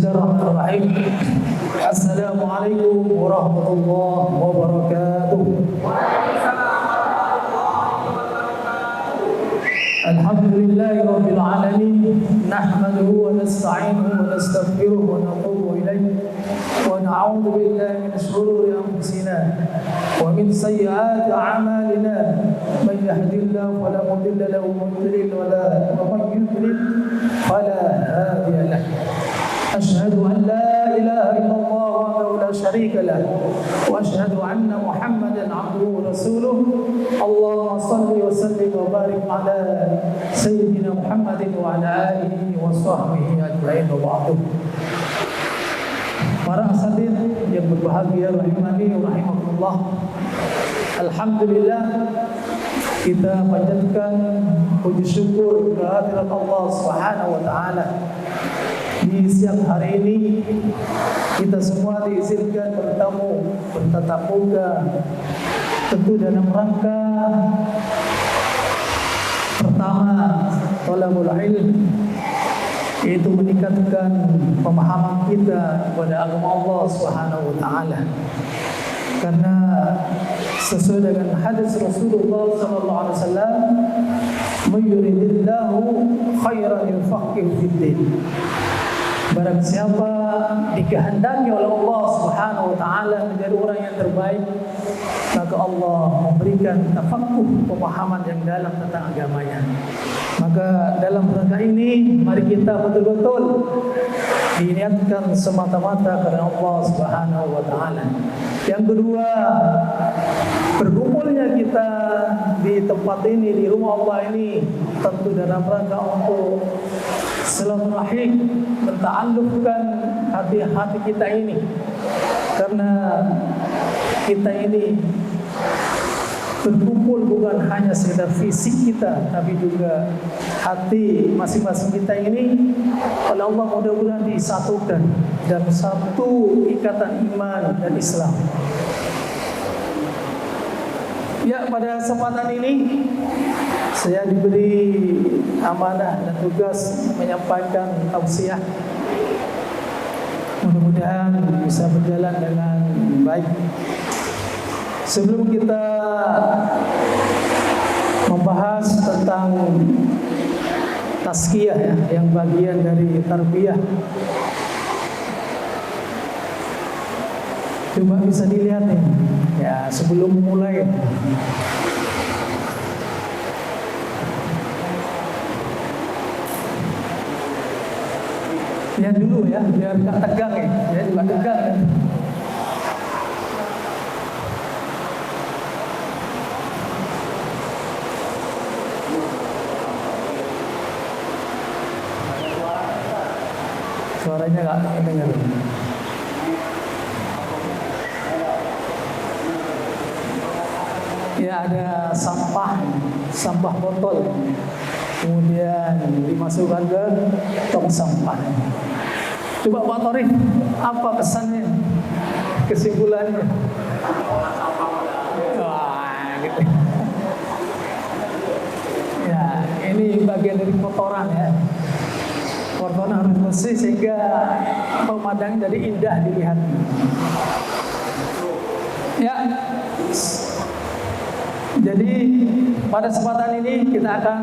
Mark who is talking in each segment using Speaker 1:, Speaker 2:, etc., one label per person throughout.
Speaker 1: Bismillahirrahmanirrahim. Assalamualaikum warahmatullahi wabarakatuh. Alhamdulillahi rabbil alamin. Nahmaduhu wa nasta'inuhu wa nastaghfiruhu wa natubu ilayh. Wa na'udzu billahi min shururi anfusina wa min sayyiati a'malina. Man yahdihillahu fala mudilla lahu wa man yudlil fala hadiya lahu. أشهد أن لا إله إلا الله وحده لا شريك له وأشهد أن محمدا عبده ورسوله اللهم صل وسلم وبارك على سيدنا محمد وعلى آله وصحبه أجمعين وبعد. Para hadirin yang berbahagia rahimani wa rahimakumullah. Alhamdulillah, kita panjatkan puji syukur kehadirat Allah Subhanahu wa taala. Di siang hari ini kita semua diizinkan bertemu, bertatap muka, tentu dalam rangka pertama thalabul ilm, yaitu meningkatkan pemahaman kita kepada agama Allah Subhanahu wa taala. Karena sesuai dengan hadis Rasulullah sallallahu alaihi wasallam, "May yuridillahu khairan yufaqihu fid-din." Barang siapa dikehendaki oleh Allah Subhanahu wa taala menjadi orang yang terbaik, maka Allah memberikan tafaqquh, pemahaman yang dalam tentang agamanya. Maka dalam rangka ini mari kita betul-betul diniatkan semata-mata karena Allah Subhanahu wa taala. Yang kedua, berkumpulnya kita di tempat ini, di rumah Allah ini, tentu dalam rangka untuk silaturahim, menta'alluqkan hati-hati kita ini. Karena kita ini berkumpul bukan hanya sekedar fisik kita, tapi juga hati masing-masing kita ini oleh Allah mudah-mudahan disatukan dalam satu ikatan iman dan Islam. Ya, pada kesempatan ini saya diberi amanah dan tugas menyampaikan tausiah. Mudah-mudahan bisa berjalan dengan baik. Sebelum kita membahas tentang tazkiyah ya, yang bagian dari tarbiyah, coba bisa dilihat nih ya sebelum mulai. Lihat dulu ya, biar nggak tegang ya juga tegang ya. Suaranya nggak dengar. Ya, ada sampah botol, kemudian dimasukkan ke tong sampah. Coba Pak Torif, apa kesannya, kesimpulannya? Wah, gitu. Ya, ini bagian dari kotoran ya. Kotoran harus bersih sehingga pemandangan jadi indah dilihat. Ya. Jadi pada kesempatan ini kita akan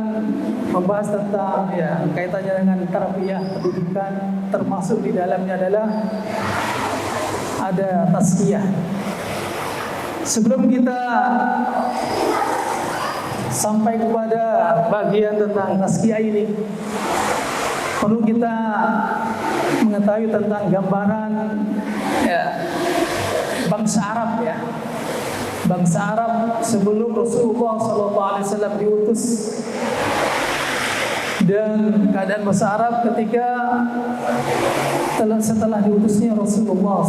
Speaker 1: membahas tentang ya kaitannya dengan tarbiyah pendidikan, termasuk di dalamnya adalah ada tazkiyah. Sebelum kita sampai kepada bagian tentang tazkiyah ini, perlu kita mengetahui tentang gambaran ya, bangsa Arab ya. Bangsa Arab sebelum Rasulullah SAW diutus, dan keadaan bangsa Arab ketika setelah diutusnya Rasulullah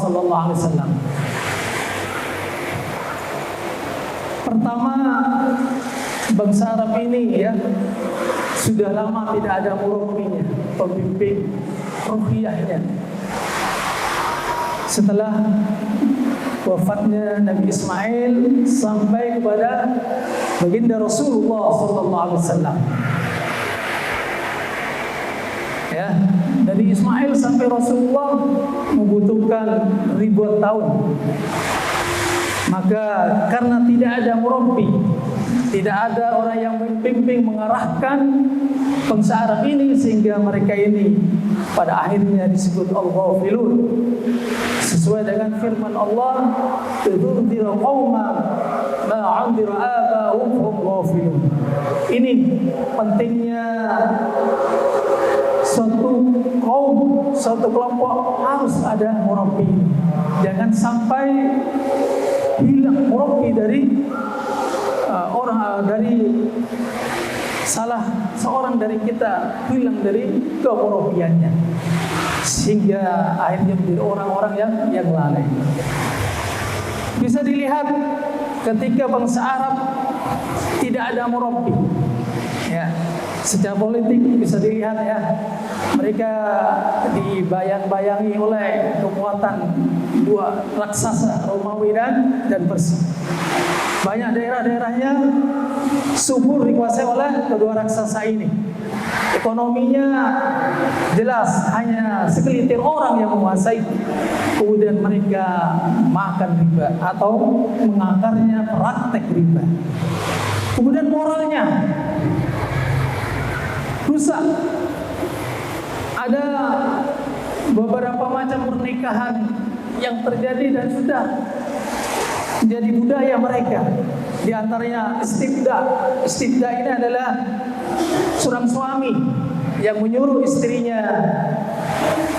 Speaker 1: SAW. Pertama, bangsa Arab ini ya sudah lama tidak ada murabbinya, pembimbing ruhiyahnya. Setelah wafatnya Nabi Ismail sampai kepada baginda Rasulullah SAW. Ya, dari Ismail sampai Rasulullah membutuhkan ribuan tahun. Maka karena tidak ada murabbi, tidak ada orang yang membimbing, mengarahkan bangsa Arab ini, sehingga mereka ini pada akhirnya disebut al-ghafilun. Sesuai dengan firman Allah, "Tunziru qauman ma 'andira aba'uhum hum ghafilun." Ini pentingnya suatu kaum, suatu kelompok harus ada murabbi. Jangan sampai hilang murabbi dari salah seorang dari kita, hilang dari kemurabbiannya, sehingga akhirnya menjadi orang-orang yang lalai. Bisa dilihat ketika bangsa Arab tidak ada murabbi, ya, secara politik bisa dilihat, ya, mereka dibayang-bayangi oleh kekuatan dua raksasa, Romawi dan Persia. Banyak daerah-daerahnya subur dikuasai oleh kedua raksasa ini. Ekonominya jelas hanya segelintir orang yang menguasai. Kemudian mereka makan riba atau mengakarnya praktek riba. Kemudian moralnya rusak. Ada beberapa macam pernikahan yang terjadi dan sudah menjadi budaya mereka. Di antaranya istibda. Istibda ini adalah seorang suami yang menyuruh istrinya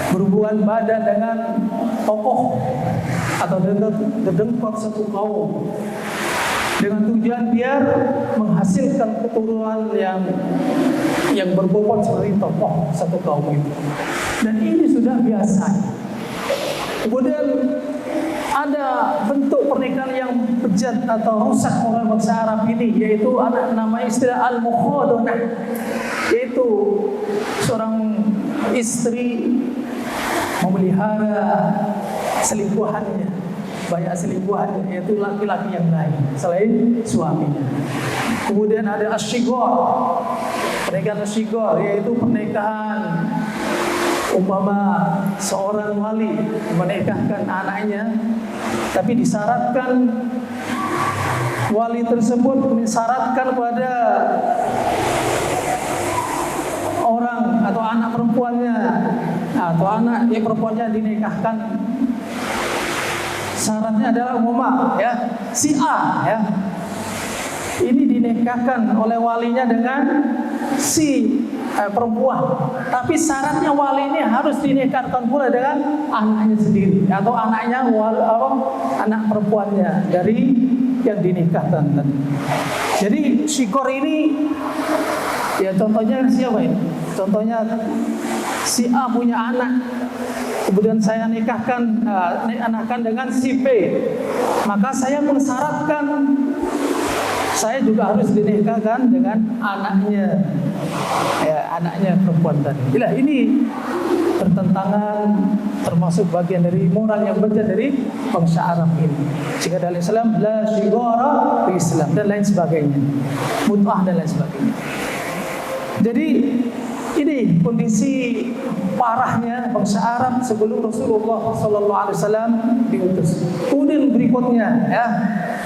Speaker 1: berhubungan badan dengan tokoh atau dedengkot satu kaum, dengan tujuan biar menghasilkan keturunan yang berbobot seperti tokoh satu kaum itu. Dan ini sudah biasa. Kemudian ada bentuk pernikahan yang bejat atau rusak moral bangsa Arab ini, yaitu ada nama istilah al-mukhadonah, yaitu seorang istri memelihara selingkuhannya, banyak selingkuhannya, yaitu laki-laki yang lain selain suaminya. Kemudian ada asyigor, pernikahan asyigor, yaitu pernikahan umpama seorang wali menikahkan anaknya, tapi disyaratkan wali tersebut mensyaratkan pada orang atau anak perempuannya atau anak perempuannya dinikahkan, syaratnya adalah umpama, ya, si A, ya, ini dinikahkan oleh walinya dengan si perempuan, tapi syaratnya wali ini harus dinikahkan pula dengan anaknya sendiri atau anaknya anak perempuannya dari yang dinikahkan. Jadi syikor ini, ya, contohnya siapa ini? Contohnya si A punya anak, kemudian saya nikahkan dengan si B, maka saya mensyaratkan saya juga harus dinikahkan dengan anaknya, ya, anaknya perempuan tadi. Ini bertentangan, termasuk bagian dari moral yang bejat dari bangsa Arab ini. Jika dalam Islam la syigara fi Islam dan lain sebagainya, mut'ah dan lain sebagainya. Jadi ini kondisi parahnya bangsa Arab sebelum Rasulullah SAW diutus. Kemudian berikutnya, ya,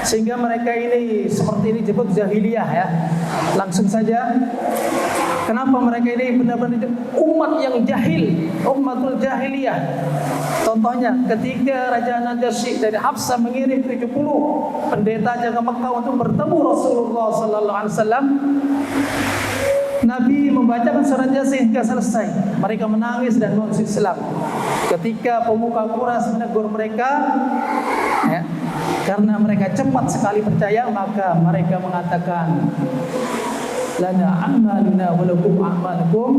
Speaker 1: sehingga mereka ini seperti ini disebut jahiliyah, ya. Langsung saja, kenapa mereka ini benar-benar umat yang jahil, umatul jahiliyah. Contohnya ketika Raja Najasyi dari Habsah mengirim 70 pendeta ke Mekah untuk bertemu Rasulullah SAW, Nabi membacakan surat Yasin hingga selesai. Mereka menangis dan masuk Islam. Ketika pemuka Quraisy menegur mereka, ya, karena mereka cepat sekali percaya, maka mereka mengatakan, lana a'maluna wa lakum a'malukum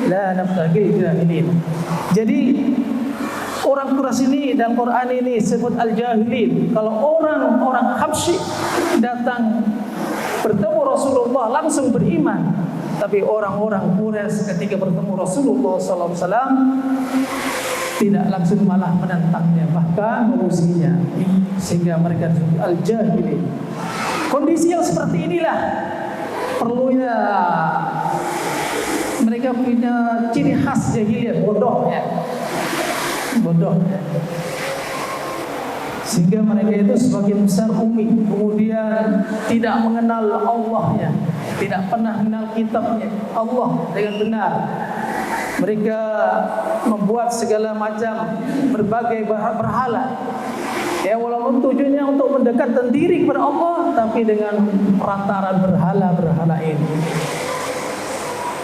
Speaker 1: la nabtaghil jahilin. Jadi orang Quraisy ini dan Quran ini sebut al-jahilin. Kalau orang Habsyi datang bertemu Rasulullah langsung beriman. Tapi orang-orang Quraisy ketika bertemu Rasulullah SAW tidak langsung, malah menentangnya, bahkan memusuhinya, sehingga mereka disebut al-jahilin. Kondisi yang seperti inilah perlunya mereka mereka punya ciri khas jahiliyah, bodoh ya. Bodoh ya. Sehingga mereka itu sebagian besar ummi, kemudian tidak mengenal Allah ya, tidak pernah mengenal kitabnya Allah dengan benar. Mereka membuat segala macam berbagai berhala. Ya, walaupun tujuannya untuk mendekatkan diri kepada Allah, tapi dengan perantaraan berhala-berhala ini.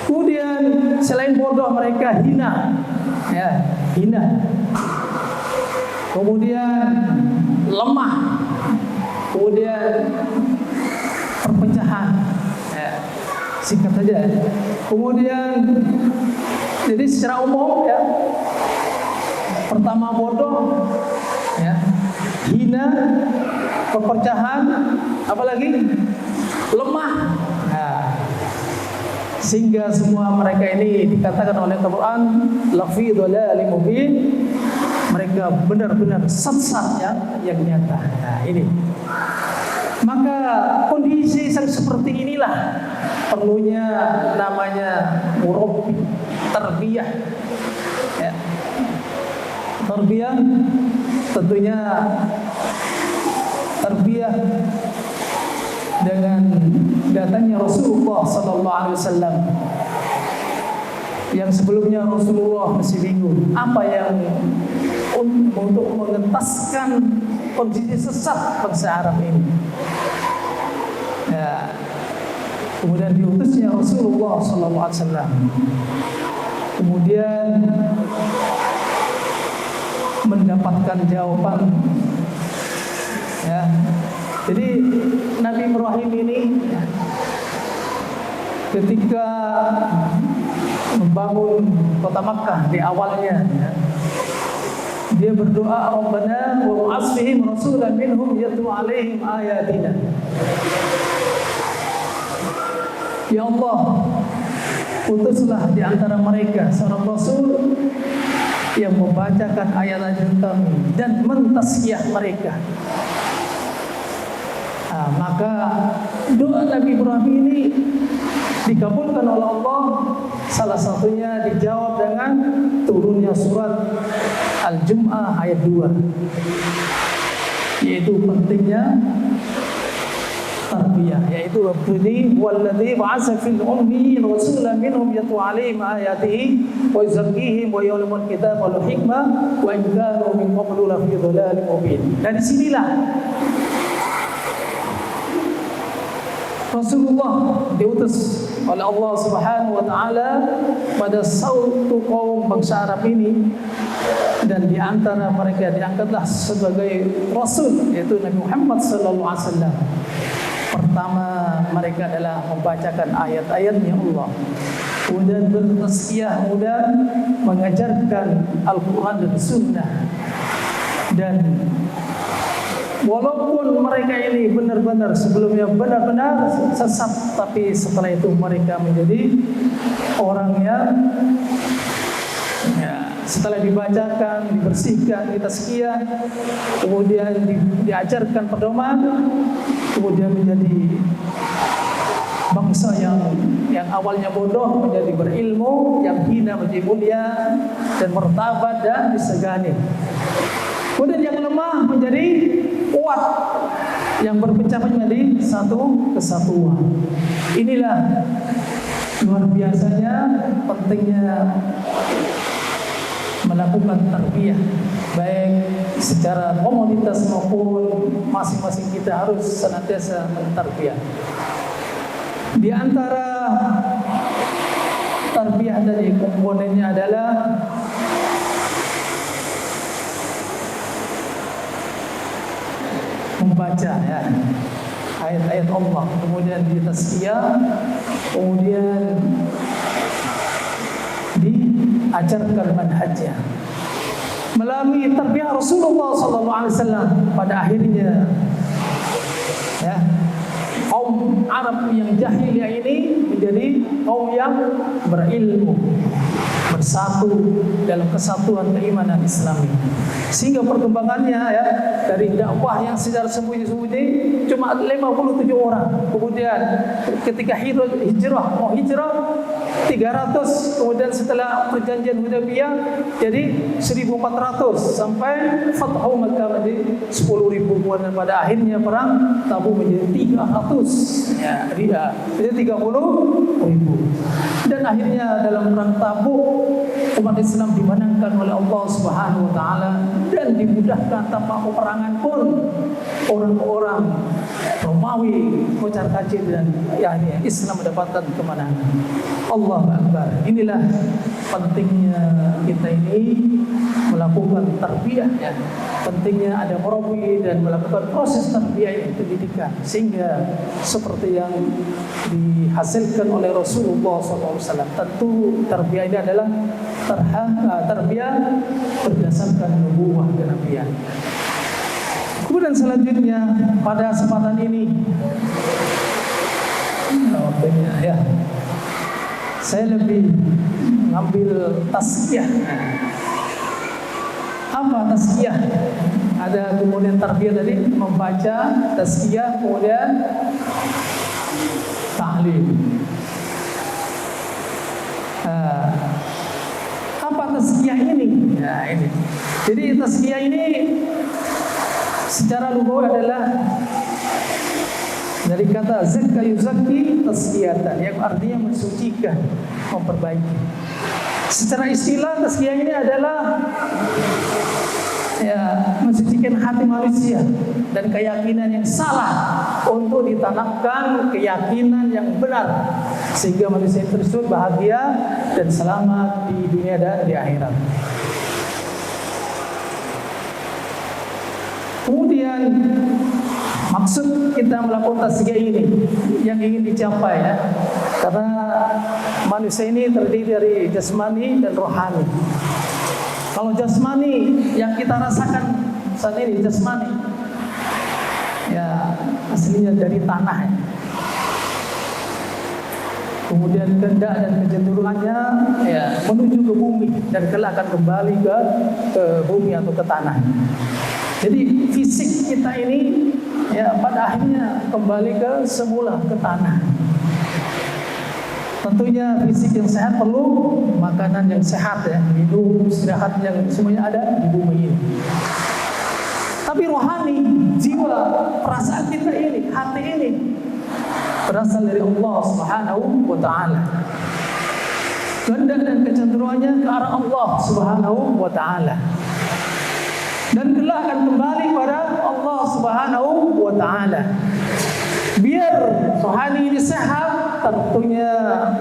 Speaker 1: Kemudian selain bodoh, mereka hina, ya, hina. Kemudian lemah, kemudian perpecahan, ya, singkat saja. Kemudian jadi secara umum ya, pertama bodoh, ya, hina, perpecahan, apalagi lemah. Nah, sehingga semua mereka ini dikatakan oleh Al-Quran lafi dhalalin mubin, mereka benar-benar sesat yang nyata. Nah, ini. Maka kondisi yang seperti inilah perlunya namanya murabbi, tarbiyah. Ya. Tarbiyah tentunya tarbiyah dengan datangnya Rasulullah sallallahu alaihi wasallam. Yang sebelumnya Rasulullah masih bingung apa yang untuk mengentaskan kondisi sesat bangsa Arab ini. Ya. Kemudian diutusnya Rasulullah sallallahu alaihi wasallam. Kemudian mendapatkan jawaban. Ya. Jadi Nabi Ibrahim ini ketika membangun kota Makkah di awalnya, ya, dia berdoa, Rabbana wa ba'ath fihim rasulan minhum yatlu 'alaihim ayatina. Ya Allah, utuslah di antara mereka seorang rasul yang membacakan ayat-ayat kami dan mentazkiyah mereka. Nah, maka doa Nabi Ibrahim ini dikabulkan oleh Allah. Salah satunya dijawab dengan turunnya surat Al-Jum'ah ayat 2, yaitu pentingnya tarbiyah, yaitu wabtudi walladzi ba'atsa fil ummiyin rasulan minhum yatlu 'alaihim ayatihi wa yuzakkihim wa yu'allimuhumul kitaba wal hikmah wa in kanu min qablu lafi dhalalin mubin. Dan disinilah Rasulullah diutus oleh Allah Subhanahu wa taala pada suatu kaum bangsa Arab ini, dan di antara mereka diangkatlah sebagai rasul, yaitu Nabi Muhammad sallallahu alaihi wasallam. Pertama mereka adalah membacakan ayat-ayatnya Allah, kemudian bertazkiyah, kemudian mengajarkan Al-Quran dan Sunnah. Dan walaupun mereka ini benar-benar sebelumnya benar-benar sesat, tapi setelah itu mereka menjadi orang yang setelah dibacakan, dibersihkan, ditazkiyah, kemudian diajarkan pedoman, kemudian menjadi bangsa yang awalnya bodoh menjadi berilmu, yang hina menjadi mulia dan martabat dan disegani. Kemudian yang lemah menjadi kuat, yang berpecah menjadi satu kesatuan. Inilah luar biasanya pentingnya melakukan tarbiyah, baik secara komunitas maupun masing-masing kita harus senantiasa mentarbiyah. Di antara tarbiyah dari komponennya adalah membaca, ya, ayat-ayat Allah, kemudian ditazkiyah, kemudian diajarkan manhajnya melalui tarbiyah Rasulullah SAW. Pada akhirnya, ya, kaum Arab yang jahiliyah ini menjadi kaum yang berilmu, bersatu dalam kesatuan keimanan Islami. Sehingga perkembangannya, ya, dari dakwah yang secara sembunyi-sembunyi cuma 57 orang. Kemudian ketika hijrah, mau hijrah, 300, kemudian setelah perjanjian Hudaybiyah jadi 1.400 sampai Fathu Makkah menjadi 10.000, dan pada akhirnya perang Tabuk menjadi 300 ya, jadi 30.000. Dan akhirnya dalam perang Tabuk umat Islam dimenangkan oleh Allah Subhanahu wa taala dan dimudahkan tanpa peperangan pun orang-orang Romawi kocar kacir, dan ya Islam mendapatkan kemenangan. Allahu Akbar. Inilah pentingnya kita ini melakukan tarbiyah ya. Pentingnya ada murabi dan melakukan proses tarbiyah pendidikan, sehingga seperti yang dihasilkan oleh Rasulullah SAW. Tentu tarbiyah ini adalah tarbiyah berdasarkan nubuwah dan nabiyan. Kemudian selanjutnya pada kesempatan ini ya, saya lebih mengambil tazkiyah. Apa tazkiyah? Ada kemudian tarbiyah tadi, membaca, tazkiyah, kemudian tahlil. Apa tazkiyah ini? Ya, ini. Jadi tazkiyah ini secara lughawi adalah dari kata zakka yuzakki tazkiyatan, yang artinya mensucikan, memperbaiki. Secara istilah tazkiyah ini adalah ya, mensucikan hati manusia dan keyakinan yang salah untuk ditanamkan keyakinan yang benar, sehingga manusia tersebut bahagia dan selamat di dunia dan di akhirat. Kemudian maksud kita melakukan tazkiyah ini yang ingin dicapai ya, karena manusia ini terdiri dari jasmani dan rohani. Kalau jasmani yang kita rasakan saat ini, jasmani ya aslinya dari tanah ya. Kemudian kehendak dan kecenderungannya ya menuju ke bumi dan kelak akan kembali ke bumi atau ke tanah. Jadi fisik kita ini ya pada akhirnya kembali ke semula, ke tanah. Tentunya fisik yang sehat perlu makanan yang sehat ya, hidup, istirahat yang semuanya ada di bumi ini. Tapi rohani, jiwa, perasaan kita ini, hati ini berasal dari Allah Subhanahu wa taala. Kehendak dan kecenderungannya ke arah Allah Subhanahu wa taala. Dan kelak akan kembali kepada Allah Subhanahu wa taala. Biar rohani ini sehat, tentunya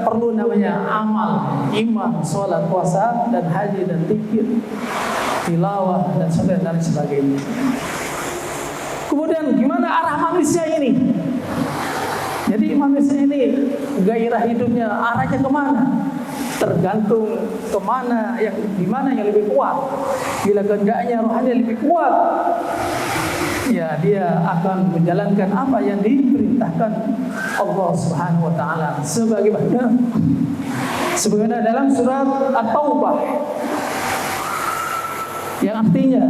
Speaker 1: perlu namanya amal, iman, sholat, puasa, dan haji, dan zikir, tilawah, dan sebagainya. Kemudian gimana arah manusia ini? Jadi manusia ini gairah hidupnya arahnya kemana? Tergantung kemana, yang dimana yang lebih kuat. Bila kehendaknya rohani lebih kuat, ya dia akan menjalankan apa yang diperintahkan Allah Subhanahu wa taala, sebagaimana dalam surat At-Taubah, yang artinya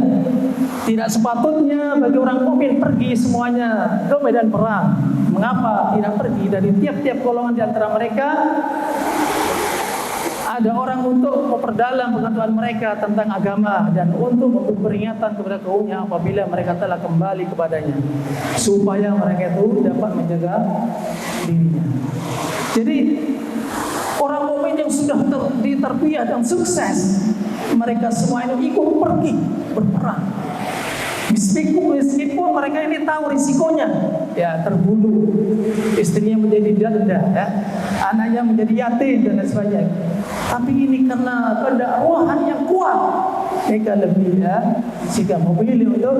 Speaker 1: tidak sepatutnya bagi orang mukmin pergi semuanya ke medan perang. Mengapa tidak pergi? Dari tiap-tiap golongan di antara mereka ada orang untuk memperdalam pengetahuan mereka tentang agama dan untuk memberi peringatan kepada kaumnya apabila mereka telah kembali kepadanya, supaya mereka itu dapat menjaga dirinya. Jadi orang mukmin yang sudah ditarbiyah dan sukses, mereka semua ini ikut pergi berperang. Meskipun mereka ini tahu risikonya, ya terbunuh, istrinya menjadi janda, ya, anaknya menjadi yatim dan lain sebagainya. Tapi ini karena kehendak rohani yang kuat, mereka lebih jika memilih untuk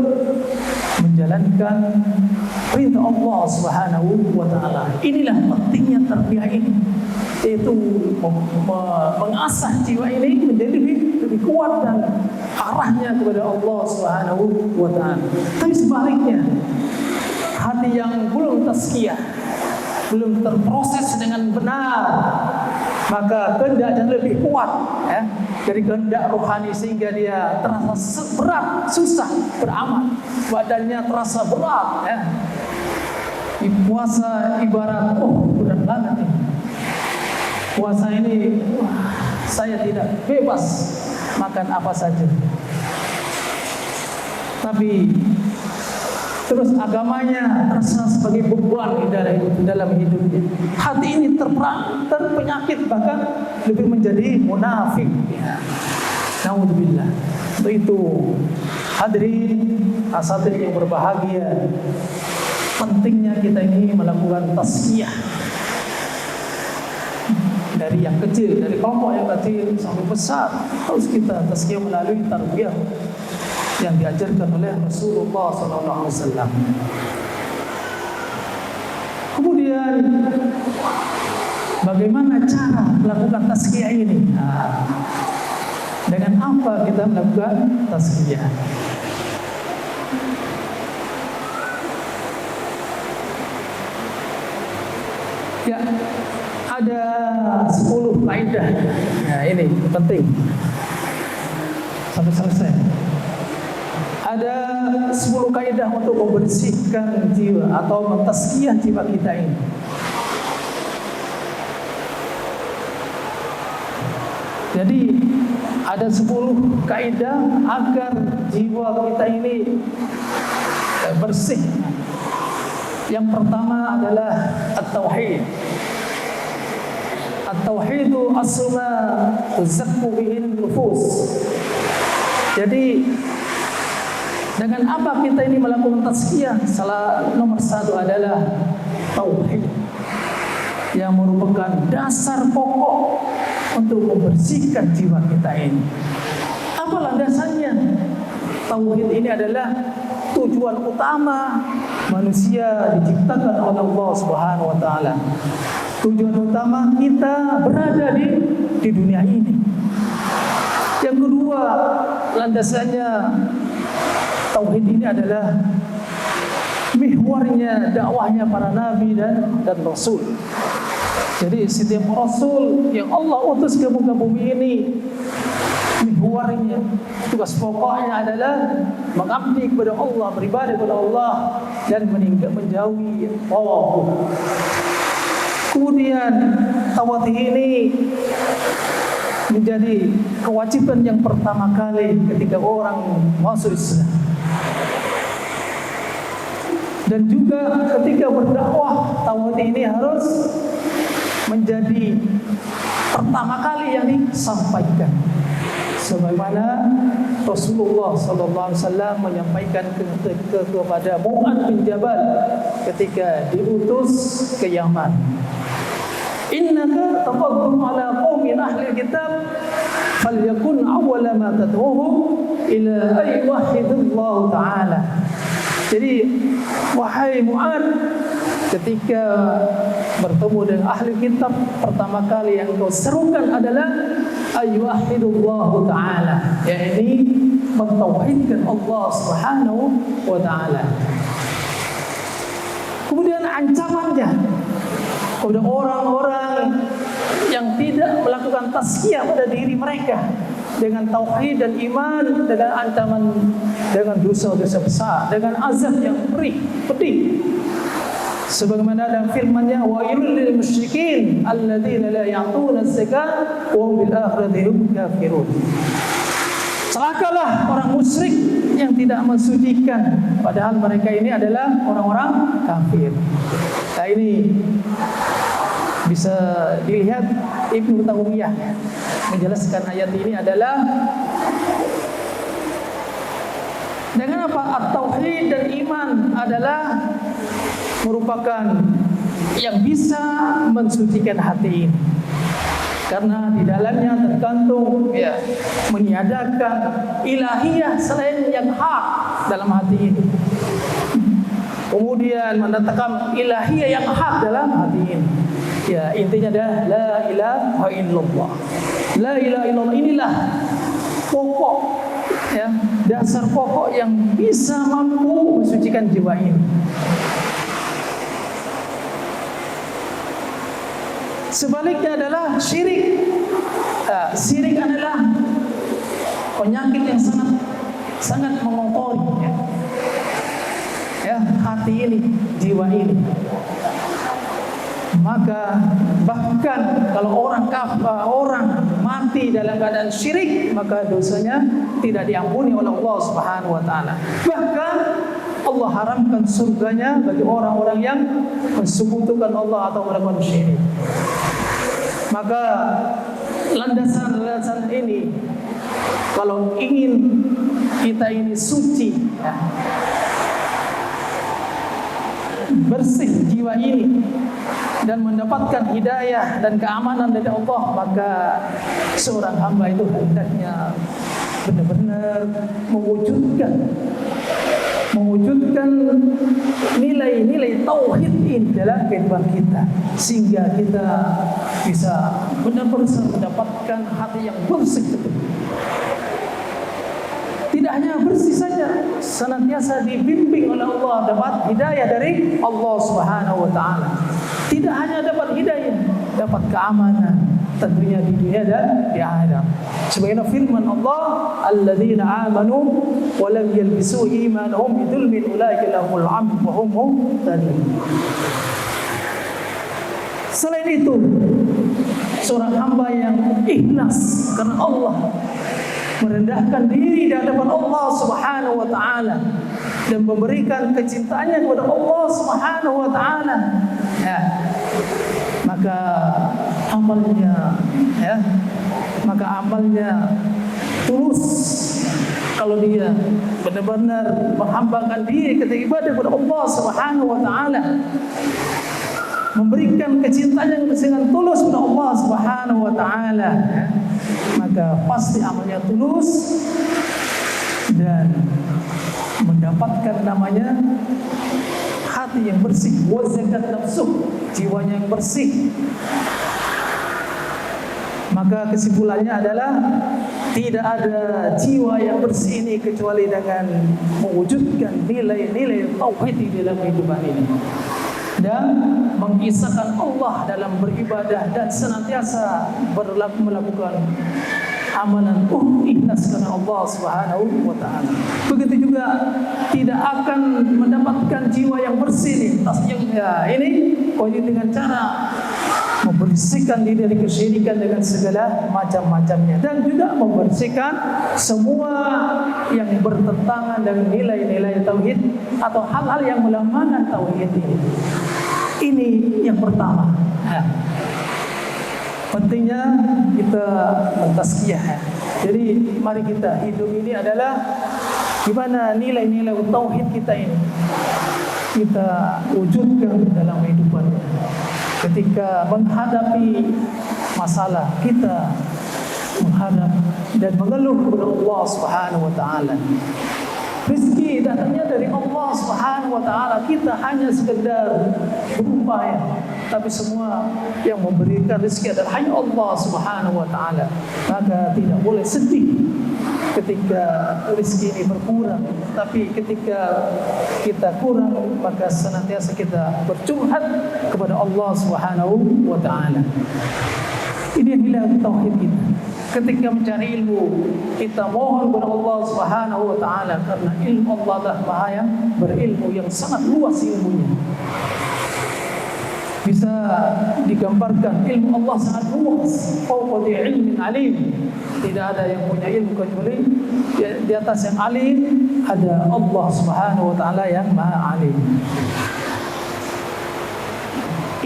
Speaker 1: menjalankan perintah Allah Subhanahu wa taala. Inilah pentingnya tarbiyah ini, yaitu mengasah jiwa ini menjadi lebih kuat dan arahnya kepada Allah Subhanahu wa taala. Tapi sebaliknya, hati yang belum tazkiyah, belum terproses dengan benar, maka kehendaknya lebih kuat ya, dari kehendak rohani, sehingga dia terasa berat, susah beramal, badannya terasa berat ya. Puasa ibarat berat banget ini. puasa ini saya tidak bebas makan apa saja. Tapi terus agamanya terasa sebagai beban dalam hidupnya. Hati ini terpenyakit, bahkan lebih menjadi munafik. Naudzubillah. Untuk itu hadirin asatidz yang berbahagia, pentingnya kita ini melakukan tazkiyah dari yang kecil, dari kelompok yang kecil sampai besar. Harus kita tazkiyah melalui tarbiyah yang diajarkan oleh Rasulullah SAW. Kemudian bagaimana cara melakukan tazkiyah ini? Dengan apa kita melakukan tazkiyah? Ya, ada 10 kaidah. Nah, ini penting. Sampai selesai. Ada 10 kaidah untuk membersihkan jiwa atau mentazkiyah jiwa kita ini. Jadi ada 10 kaidah agar jiwa kita ini bersih. Yang pertama adalah at-tauhid. At-tauhidu asma tuzakku bihin nufus. Jadi dengan apa kita ini melakukan tazkiyah? Nomor 1 adalah tauhid, yang merupakan dasar pokok untuk membersihkan jiwa kita ini. Apa landasannya? Tauhid ini adalah tujuan utama manusia diciptakan oleh Allah Subhanahu wa taala. Tujuan utama kita berada di dunia ini. Yang kedua, landasannya tauhid ini adalah mihwarnya dakwahnya para nabi dan rasul. Jadi setiap rasul yang Allah utus ke muka bumi ini, mihwarnya, tugas pokoknya adalah mengabdi kepada Allah, beribadah kepada Allah, dan menjauhi tawakkul. Kemudian tauhid ini menjadi kewajiban yang pertama kali ketika orang masuk Islam. Dan juga ketika berdakwah, tauhid ini harus menjadi pertama kali yang disampaikan. Sebagaimana Rasulullah SAW menyampaikan kepada Mu'adz bin Jabal ketika diutus ke Yaman. Innaka taqaddum ala qaumin ahli kitab falyakun awwala ma tad'uhum ila ay wahidullah ta'ala. Jadi wahai Mu'adz, ketika bertemu dengan ahli kitab, pertama kali yang kau serukan adalah ayyuhidullah ta'ala, yakni mentauhidkan Allah Subhanahu wa ta'ala. Kemudian ancamannya kepada orang-orang yang tidak melakukan tazkiyah pada diri mereka dengan tauhid dan iman, dengan ancaman dengan dosa-dosa besar, dengan azab yang pedih. Sebagaimana dalam firman-Nya, wa yulil musyrikin alladzina la ya'tuna az-zakata wa hum bil akhirati hum kafirun. Celakalah orang musyrik yang tidak mensucikan, padahal mereka ini adalah orang-orang kafir. Nah, ini bisa dilihat Ibnu Taymiyah menjelaskan ayat ini adalah dengan apa? At-tauhid dan iman adalah merupakan yang bisa mensucikan hati ini. Karena di dalamnya terkandung meniadakan ilahiyah selain yang hak dalam hati ini. Kemudian menetapkan ilahiyah yang hak dalam hati ini. Ya, intinya adalah la ilaha illallah. La ilaha illallah inilah pokok, ya, dasar pokok yang bisa mampu mensucikan jiwa ini. Sebaliknya adalah syirik. Syirik adalah penyakit yang sangat mengotori hati ini, jiwa ini. Maka bahkan kalau orang mati dalam keadaan syirik, maka dosanya tidak diampuni oleh Allah Subhanahu wa taala. Bahkan Allah haramkan surganya bagi orang-orang yang mensekutukan Allah atau melakukan syirik. Maka landasan-landasan ini, kalau ingin kita ini suci, ya, bersih jiwa ini dan mendapatkan hidayah dan keamanan dari Allah, maka seorang hamba itu hendaknya benar-benar mewujudkan nilai-nilai tauhid ini dalam kehidupan kita, sehingga kita bisa benar-benar mendapatkan hati yang bersih. Tidak hanya bersih saja, senantiasa dibimbing oleh Allah, dapat hidayah dari Allah Subhanahu wa taala. Tidak hanya dapat hidayah, dapat keamanan tentunya di dunia dan di akhirat. Sebagaimana firman Allah, "Alladzina amanu wa lam yalbisu imanahum bidzulmin ulaika lahumul amn wa hum muhtadun." Selain itu, seorang hamba yang ikhlas karena Allah, merendahkan diri di hadapan Allah Subhanahu wa taala dan memberikan kecintaannya kepada Allah Subhanahu wa taala, ya, maka amalnya tulus. Kalau dia benar-benar menghambakan diri ketika ibadah kepada Allah Subhanahu wa taala, memberikan kecintaan dengan tulus kepada Allah Subhanahu wa taala, maka pasti amalnya tulus dan mendapatkan namanya hati yang bersih, wa zakat nafsu, jiwanya yang bersih. Maka kesimpulannya adalah tidak ada jiwa yang bersih ini kecuali dengan mewujudkan nilai-nilai tauhid di dalam kehidupan ini dan mengisahkan Allah dalam beribadah dan senantiasa melakukan amalan ikhlas karena Allah Subhanahu wa taala. Begitu juga tidak akan mendapatkan jiwa yang bersih ini dengan cara membersihkan diri dari kesyirikan dengan segala macam-macamnya, dan juga membersihkan semua yang bertentangan dengan nilai-nilai tauhid atau hal-hal yang melanggar tauhid ini. Ini yang pertama. Pentingnya kita mentazkiyah. Jadi mari kita hidup ini adalah gimana nilai-nilai tauhid kita ini kita wujudkan dalam kehidupan. Ketika menghadapi masalah, kita menghadap dan mengeluh kepada Allah Subhanahu wa taala. Rezeki datangnya dari Allah Subhanahu wa taala. Kita hanya sekedar berupaya, tapi semua yang memberikan rezeki adalah hanya Allah Subhanahu wa taala. Maka tidak boleh sedih ketika rezeki ini berkurang, tapi ketika kita kurang, maka senantiasa kita bercurhat kepada Allah Subhanahu wa taala. Ini adalah tauhid kita. Ketika mencari ilmu, kita mohon kepada Allah Subhanahu wa taala, karena ilmu Allah adalah Maha yang berilmu, yang sangat luas ilmunya. Bisa digambarkan ilmu Allah sangat luas, fawqa dhi ilmin alim. Tidak ada yang punya ilmu kecuali di atas yang alim ada Allah Subhanahu wa taala yang Maha Alim.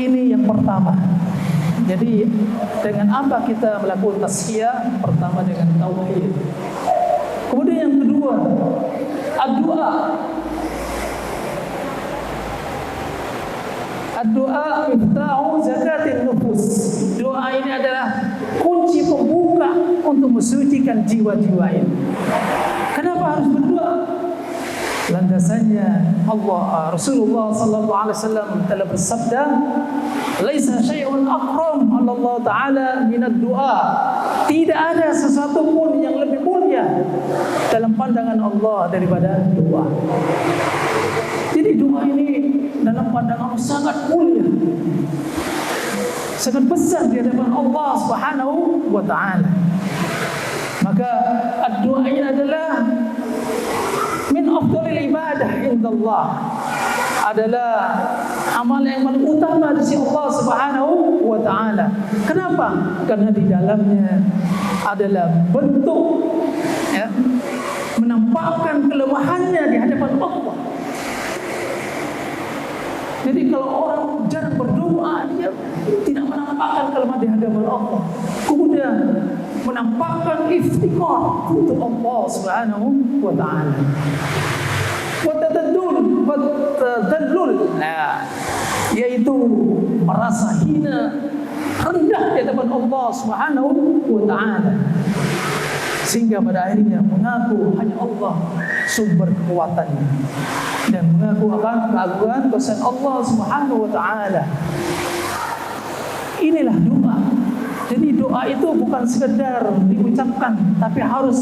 Speaker 1: Ini yang pertama. Jadi dengan apa kita melakukan tazkiyah? Pertama dengan tauhid. Kemudian yang kedua, ad-doa. Ad-doa miftahu zakatin nufus. Doa ini adalah kunci pembuka untuk mensucikan jiwa-jiwa ini. Kenapa harus berdoa? Landasannya Rasulullah sallallahu alaihi wasallam telah bersabda, "Laisa syai'un akram 'ala Allah taala min ad-du'a." Tidak ada sesuatu pun yang lebih mulia dalam pandangan Allah daripada doa. Jadi doa ini dalam pandangan Allah sangat mulia, sangat besar di hadapan Allah Subhanahu wa taala. Maka ad-doa ini adalah min afdalil ibadah indallah. adalah amal yang paling utama di sisi Allah Subhanahu wa taala. Kenapa? Karena di dalamnya adalah bentuk ya, menampakkan kelemahannya di hadapan Allah. Jadi kalau orang jarang berdoa, dia tidak menampakkan kelemahan di hadapan Allah. Kemudian menampakkan iftikar untuk Allah Subhanahu wa taala. Watadallul, nah, yaitu merasa hina, rendah di hadapan Allah Subhanahu wa taala. Sehingga pada akhirnya mengaku hanya Allah sumber kekuatannya dan mengaku akan keagungan kesan Allah Subhanahu wa taala. Inilah doa. Jadi doa itu bukan sekedar diucapkan, tapi harus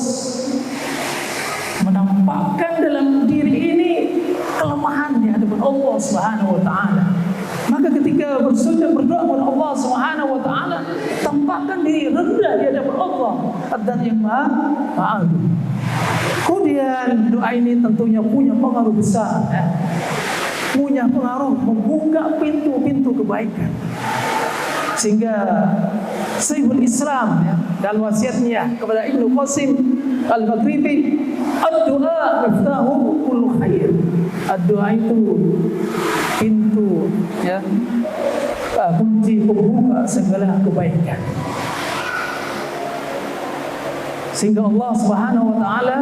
Speaker 1: menampakkan dalam diri ini kelemahan di hadapan Allah Subhanahu wa taala. Maka ketika bersujud berdoa kepada Allah Subhanahu wa taala, tampakkan diri rendah di hadapan Allah, Adzat yang Maha Agung. Kemudian doa ini tentunya punya pengaruh besar, ya. Punya pengaruh membuka pintu-pintu kebaikan. Sehingga Syekhul Islam ya, dalam wasiatnya kepada Ibnu Qasim Al-Maghribi, ad-du'a miftahu kullu khair. Ad-du'a itu pintu ya, kunci pembuka segala kebaikan. Sehingga Allah Subhanahu wa taala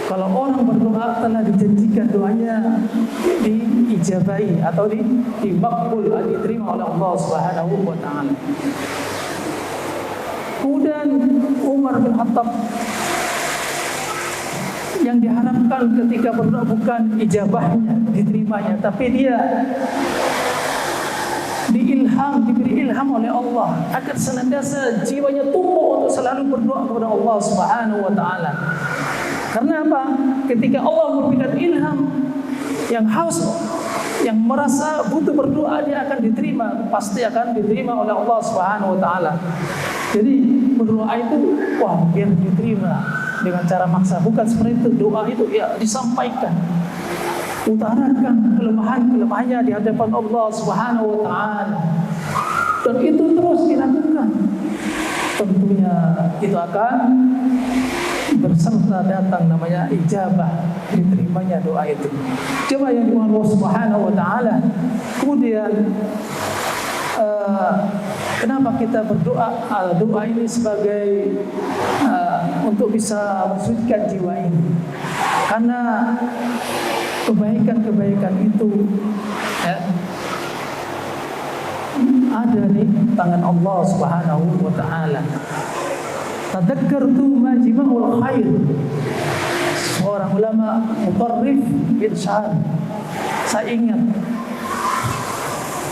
Speaker 1: kalau orang berdoa telah dijanjikan doanya diijabahi atau dimakbul, diterima oleh Allah Subhanahu wa taala. Kemudian Umar bin Khattab yang diharapkan ketika berdoa bukan ijabahnya, diterimanya, tapi dia diberi ilham oleh Allah agar senantiasa jiwanya tumbuh untuk selalu berdoa kepada Allah Subhanahu wa taala. Karena apa? Ketika Allah memberikan ilham yang haus, yang merasa butuh berdoa, dia akan diterima, pasti akan diterima oleh Allah Subhanahu wa taala. Jadi berdoa itu biar diterima dengan cara maksa, bukan seperti itu. Doa itu ya disampaikan, utarakan kelemahannya di hadapan Allah Subhanahu wa taala. Dan itu terus dilakukan. Tentunya itu akan berserta datang namanya ijabah, diterimanya doa itu. Coba yang dimaukan Allah Subhanahu wa taala. Kemudian kenapa kita berdoa? Doa ini sebagai untuk bisa mensucikan jiwa ini. Karena kebaikan-kebaikan itu ya, ada di tangan Allah Subhanahu wa taala. Tadakkartu majma'ul khair. Seorang ulama mutarrif irsyad, saya ingat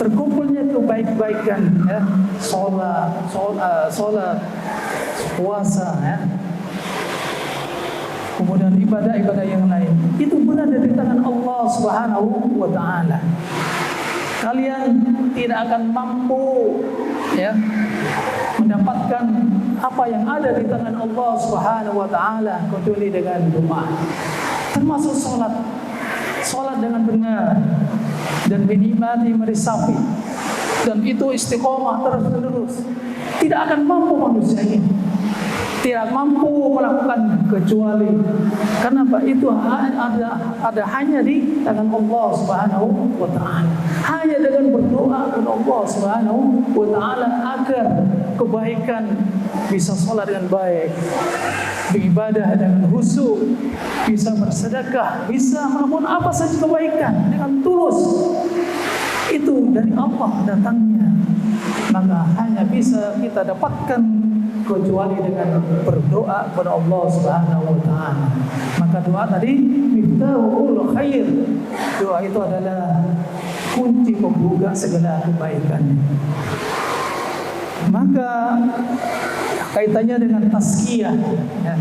Speaker 1: terkumpulnya kebaikan ya, salat, puasa ya, kemudian ibadah-ibadah yang lain, itu berada di tangan Allah Subhanahu wa taala. Kalian tidak akan mampu ya mendapatkan apa yang ada di tangan Allah Subhanahu wa taala kecuali dengan doa. Termasuk salat dengan benar dan menikmati meresapi, dan itu istiqomah terus-menerus. Tidak akan mampu manusia ini, tidak mampu melakukan kecuali kenapa? Itu ada hanya di tangan Allah Subhanahu wa taala. Hanya dengan berdoa kepada Allah Subhanahu wa taala agar kebaikan, bisa sholat dengan baik, beribadah dengan khusyuk, bisa bersedekah, bisa melakukan apa saja kebaikan dengan tulus, itu dari Allah datangnya. Maka hanya bisa kita dapatkan kecuali dengan berdoa kepada Allah Subhanahu wa taala. Maka doa tadi miftahul khair. Doa itu adalah kunci pembuka segala kebaikan. Maka kaitannya dengan tazkiyah ya.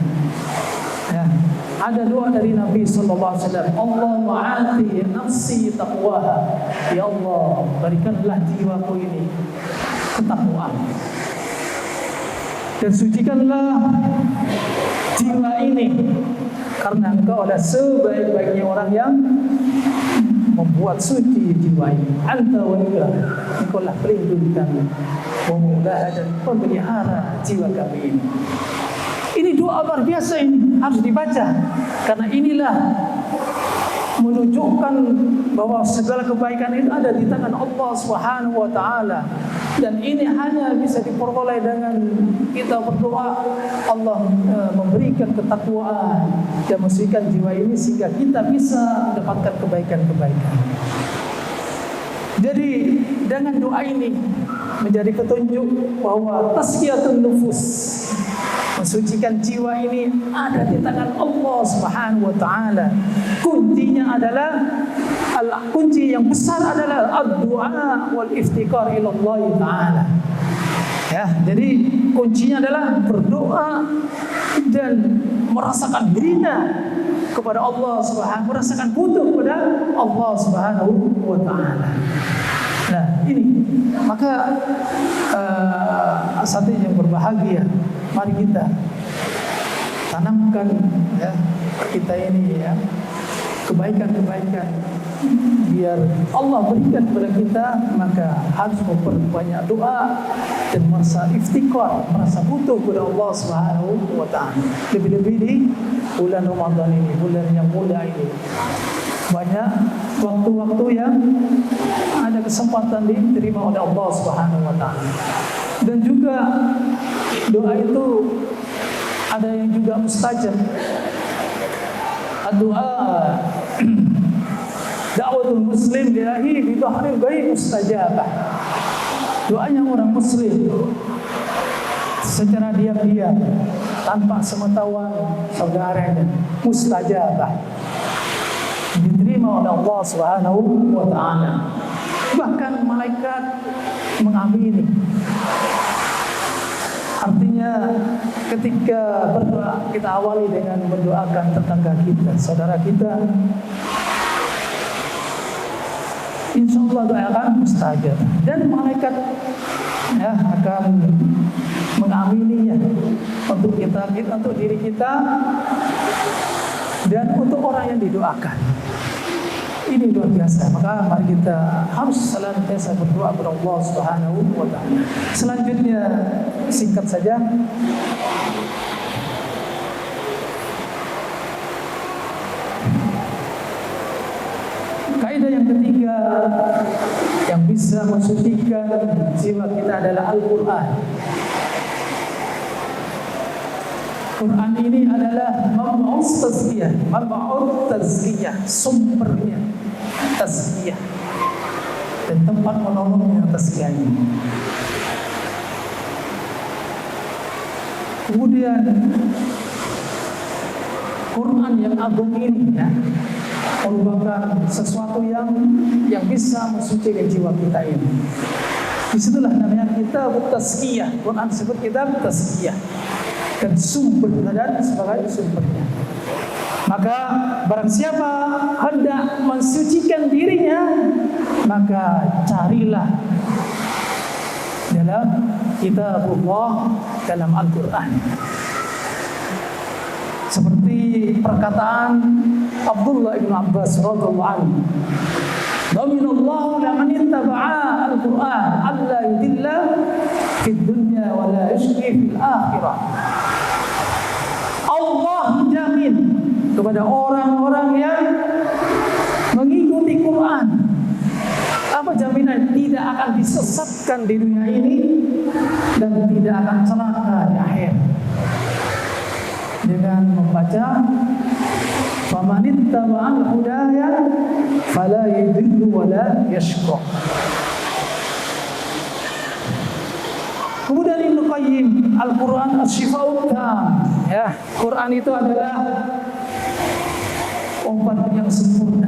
Speaker 1: Ada doa dari Nabi sallallahu alaihi wasallam, Allahumma ati nafsi taqwaha. Ya Allah, berikanlah jiwaku ini ketakwaan. Dan sucikanlah jiwa ini, karena engkau adalah sebaik-baiknya orang yang membuat suci jiwa ini. Anta waliyullah, engkaulah pelindung kami, wa maulaha, dan pemelihara jiwa kami ini. Ini doa luar biasa, ini harus dibaca, karena inilah menunjukkan bahwa segala kebaikan itu ada di tangan Allah Subhanahu wa taala, dan ini hanya bisa diperoleh dengan kita berdoa. Allah memberikan ketakwaan dan mensucikan jiwa ini sehingga kita bisa mendapatkan kebaikan-kebaikan. Jadi dengan doa ini menjadi petunjuk bahwa tazkiyatun nufus, mensucikan jiwa ini ada di tangan Allah Subhanahu wa taala. Kuncinya adalah kunci yang besar adalah ad-du'a wal iftikar ila Allah taala. Ya, jadi kuncinya adalah berdoa dan merasakan hina kepada Allah Subhanahu, merasakan butuh kepada Allah Subhanahu wa taala. Nah, ini maka satu yang berbahagia, mari kita tanamkan ya kita ini ya kebaikan-kebaikan, biar Allah berikan kepada kita. Maka harus memperbanyak doa dan merasa iftikar, merasa butuh kepada Allah Subhanahu wa taala. Lebih-lebih di bulan Ramadan ini, bulan yang mulia ini, banyak waktu-waktu yang ada kesempatan diterima oleh Allah Subhanahu wa taala. Dan juga doa itu ada yang juga mustajab. Doa da'watul muslim lillahi bi dhahril ghaib mustajabah. Doanya orang muslim secara diam-diam tanpa sepengetahuan saudaranya mustajabah, diterima oleh Allah Subhanahu wa taala. Bahkan malaikat mengamini. Artinya ketika berdoa, kita awali dengan mendoakan tetangga kita, saudara kita, insya Allah doa akan mustajab, dan malaikat ya akan mengamininya untuk kita, untuk diri kita, dan untuk orang yang didoakan. Ini luar biasa. Maka mari kita harus senantiasa berdoa kepada Allah Subhanahu wa taala. Selanjutnya singkat saja, kaidah yang ketiga yang bisa mensucikan jiwa kita adalah Al-Quran. Quran ini adalah mab'us tazkiyah, sumbernya tazkiyah dan tempat menolongnya tazkiyah ini. Kemudian Quran yang agung ini ya merupakan sesuatu yang bisa mensucikan jiwa kita ini. Disitulah namanya kitab tazkiyah. Quran disebut kitab tazkiyah, dan sumber dan sebagai sumbernya. Maka barang siapa hendak mensucikan dirinya, maka carilah dalam kitabullah, dalam Al-Quran. Seperti perkataan Abdullah bin Abbas radhiyallahu anhu, "Dhaminallahu laman ittaba'a al-Qur'an alla yudilla fid dunya wa la yashqi fil akhirah." Allah jamin kepada orang-orang yang mengikuti Quran. Apa jaminan? Tidak akan disesatkan di dunia ini dan tidak akan celaka di akhir. Dengan membaca famanittaba'al hudaya fala yadhillu wa la yashqa. Kemudian Ibnu Qayyim, Al-Quran Asy-Syifa'ut Tam. Ya, Quran itu adalah obat yang sempurna,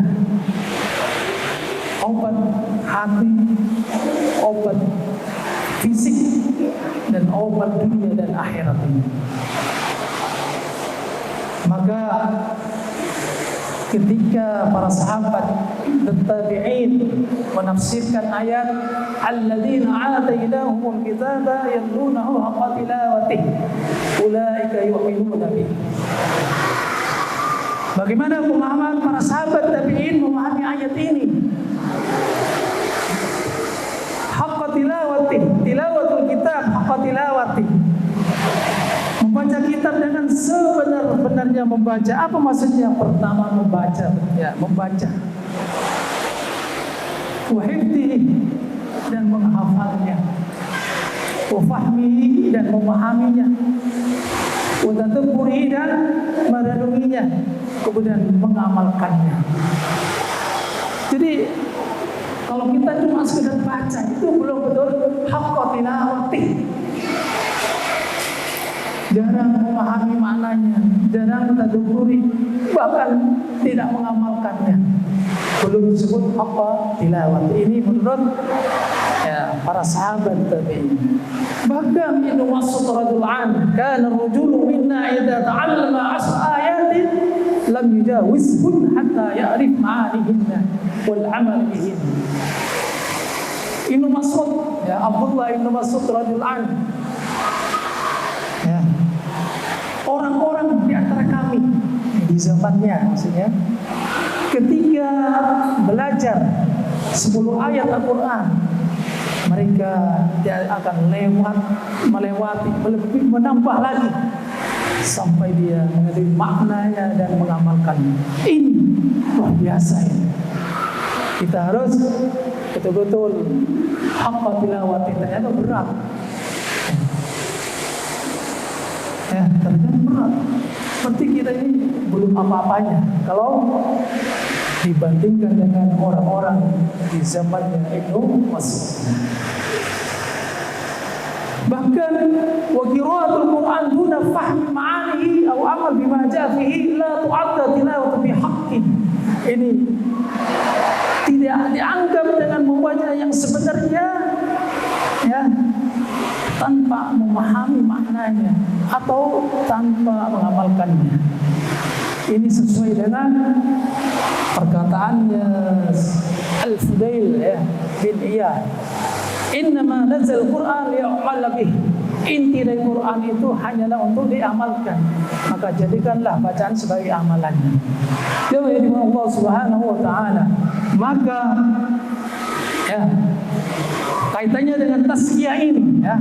Speaker 1: obat hati, obat fisik, dan obat dunia dan akhirat ini. Maka ketika para sahabat dan tabi'in menafsirkan ayat alladzina atainahumul kitaba yatlunahu haqqa tilawatihi ulaika yu'minuna bihi, Bagaimana pemahaman para sahabat tabi'in memahami ayat ini? Haqqa tilawati, tilawatul kitab haqqa tilawati. Membaca kitab dengan sebenar-benarnya membaca. Apa maksudnya? Pertama membaca, ya, membaca. Wa hifdhihi, dan menghafalnya. Wa fahmihi, dan memahaminya. Wa tadabburihi, dan merenunginya. Kemudian mengamalkannya. Jadi kalau kita cuma sekedar baca itu belum betul haqqa tilawati. Jarang memahami maknanya, jarang tadabburi, bahkan tidak mengamalkannya. Belum disebut haqqa tilawati. Ini menurut para sahabat tabi'in. Bahkan Ibnu Mas'ud radhiyallahu anhu, kana ar-rajulu minna idza ta'allama 10 ayatin lam yujawizhun hatta ya'rif ma'anihinna wal 'amal bihinna. Ibnu Mas'ud, ya, Abdullah Ibnu Mas'ud radhiyallahu anhu, ya, orang-orang di antara kami di zamannya, maksudnya ketika belajar 10 ayat Al-Quran, mereka dia akan melewati, lebih menambah lagi sampai dia mengetahui maknanya dan mengamalkannya. Ini luar biasa ini. Kita harus betul-betul haqqa tilawati. Ternyata berat. Ya, ternyata berat. Seperti kita ini belum apa-apanya kalau dibandingkan dengan orang-orang di zamannya Ibnu Mas'ud. Bahkan wa qiraatul Qur'an duna fahmi ma'anihi aw amal bima ja'a fihi la tu'adda tilawatu bi haqqin. Ini tidak dianggap dengan membaca yang sebenarnya, ya, tanpa memahami maknanya atau tanpa mengamalkannya. Ini sesuai dengan perkataannya Al-Fudail, ya, bin Iyad. Innama nazal Qur'an liyu'mal bih. Inti dari Quran itu hanyalah untuk diamalkan. Maka jadikanlah bacaan sebagai amalannya. Jadi Allah Subhanahu wa taala. Maka, ya, kaitannya dengan tazkiyah ini, ya.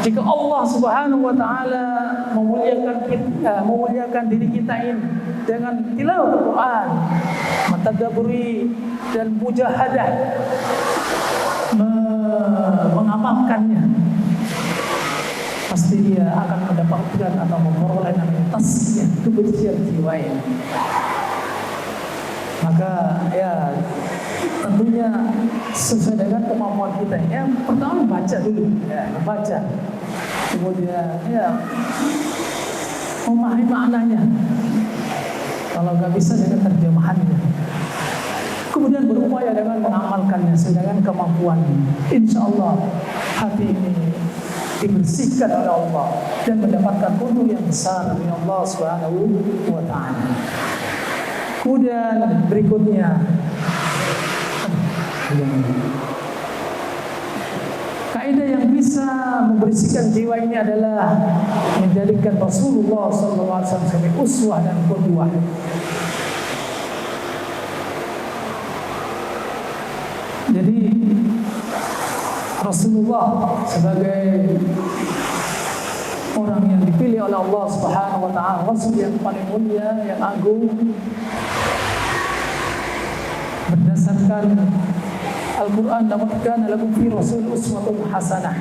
Speaker 1: Jika Allah Subhanahu wa taala memuliakan kita, memuliakan diri kita ini dengan tilawah Al-Qur'an, mentadabburi dan mujahadah mengamalkannya, pasti dia akan mendapatkan atau memperoleh tazkiyah, kebersihan jiwa ini. Maka, ya, tentunya sesuai dengan kemampuan kita. Yang pertama baca dulu, ya, baca. Kemudian, ya, memahami maknanya. Kalau nggak bisa dengan terjemahannya. Kemudian berupaya dengan mengamalkannya sedangkan kemampuannya. Insya Allah hati ini dibersihkan oleh Allah dan mendapatkan untung yang besar dari Allah Subhanahu wa taala. Kemudian berikutnya, kaidah yang bisa membersihkan jiwa ini adalah menjadikan Rasulullah SAW sebagai uswah dan qudwah. Jadi Rasulullah sebagai orang yang dipilih oleh Allah Subhanahu wa taala, Rasul yang paling mulia, yang agung, berdasarkan Al-Quran, laqad kana lakum fi rasul uswatun hasanah.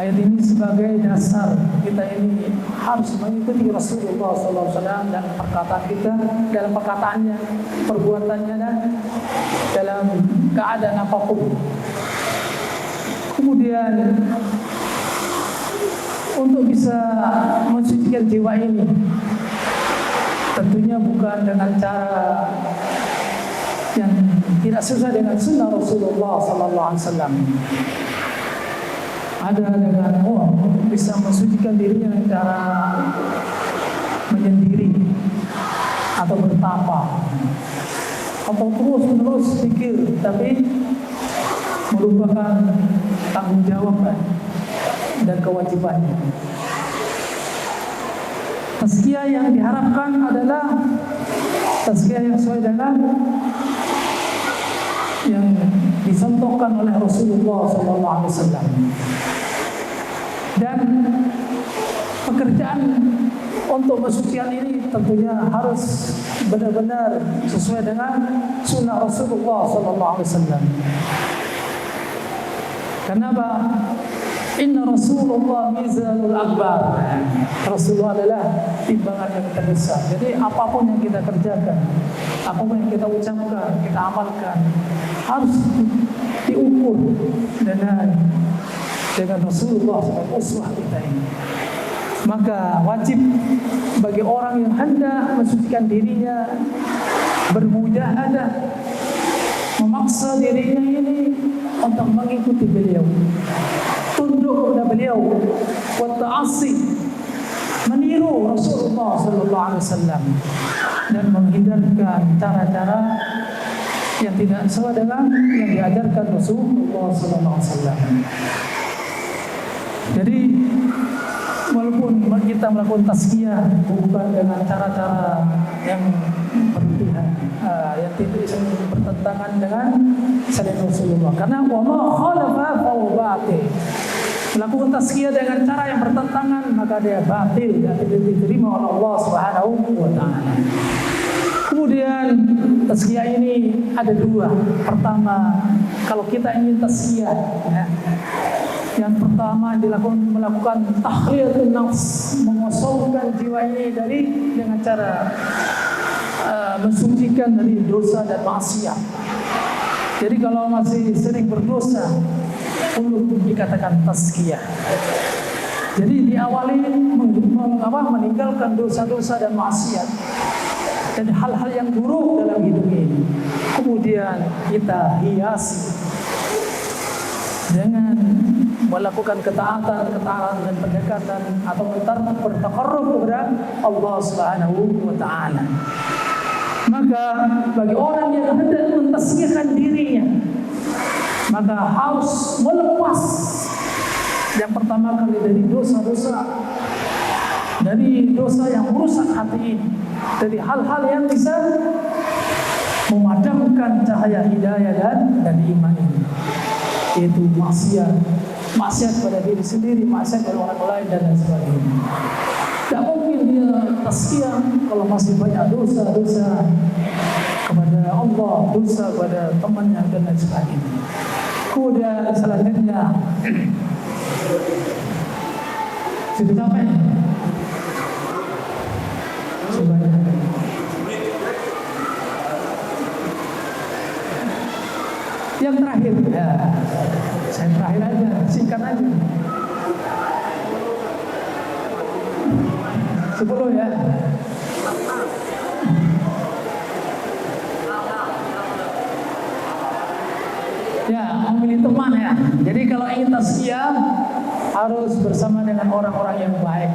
Speaker 1: Ayat ini sebagai dasar kita ini harus mengikuti Rasulullah SAW dalam perkataan kita, dalam perkataannya, perbuatannya, dan dalam keadaan apapun. Kemudian untuk bisa mensucikan jiwa ini, tentunya bukan dengan cara yang tidak sesuai dengan sunnah Rasulullah SAW. Ada dengan bisa mensucikan dirinya dengan cara menyendiri atau bertapa atau terus-menerus pikir tapi melupakan tanggung jawab dan kewajibannya. Tazkiyah yang diharapkan adalah tazkiyah yang sesuai dengan yang dicontohkan oleh Rasulullah SAW. Dan pekerjaan untuk mensucikan ini tentunya harus benar-benar sesuai dengan sunnah Rasulullah SAW. Kenapa? Inna Rasulullah mizanul akbar. Rasulullah adalah timbangan yang terbesar. Jadi apapun yang kita kerjakan, apapun yang kita ucapkan, kita amalkan, harus diukur dengan Rasulullah sebagai uswah kita ini. Maka wajib bagi orang yang hendak mensucikan dirinya bermujahadah, memaksa dirinya ini untuk mengikuti beliau, tunduk kepada beliau, wa ta'assi, meniru Rasulullah sallallahu alaihi wasallam, dan menghindarkan cara-cara yang tidak sesuai dengan yang diajarkan Rasulullah sallallahu alaihi wasallam. Jadi walaupun kita melakukan tazkiyah bukan dengan cara-cara yang berlebihan, yang tidak bertentangan dengan syariat Rasulullah, karena wa ma khalafa fa batil. Melakukan tazkiyah dengan cara yang bertentangan maka dia batil dan tidak diterima oleh Allah Subhanahu wa taala. Kemudian tazkiyah ini ada dua. Pertama, kalau kita ingin tazkiyah, yang pertama melakukan tahliyatun nafs, mengosongkan jiwa ini dengan cara mensucikan dari dosa dan maksiat. Jadi kalau masih sering berdosa, perlu dikatakan tazkiyah. Jadi diawali meninggalkan dosa-dosa dan maksiat dan hal-hal yang buruk dalam hidup ini. Kemudian kita hiasi dengan melakukan ketaatan dan pendekatan atau bertaqarrub kepada Allah Subhanahu wa taala. Maka bagi orang yang hendak mentazkiyahkan dirinya, maka harus melepas yang pertama kali dari dosa-dosa, dari dosa yang merusak hati ini, dari hal-hal yang bisa memadamkan cahaya hidayah dan iman ini, yaitu maksiat pada diri sendiri, maksiat pada orang lain dan lain sebagainya. Tidak mungkin dia tazkiyah kalau masih banyak dosa-dosa kepada Allah, dosa kepada temannya dan lain sebagainya. Kemudian selanjutnya sudah sampai sebanyak yang terakhir, ya saya terakhir aja, singkat aja. 10 ya. Ya, memilih teman ya. Jadi kalau ingin tazkiyah harus bersama dengan orang-orang yang baik.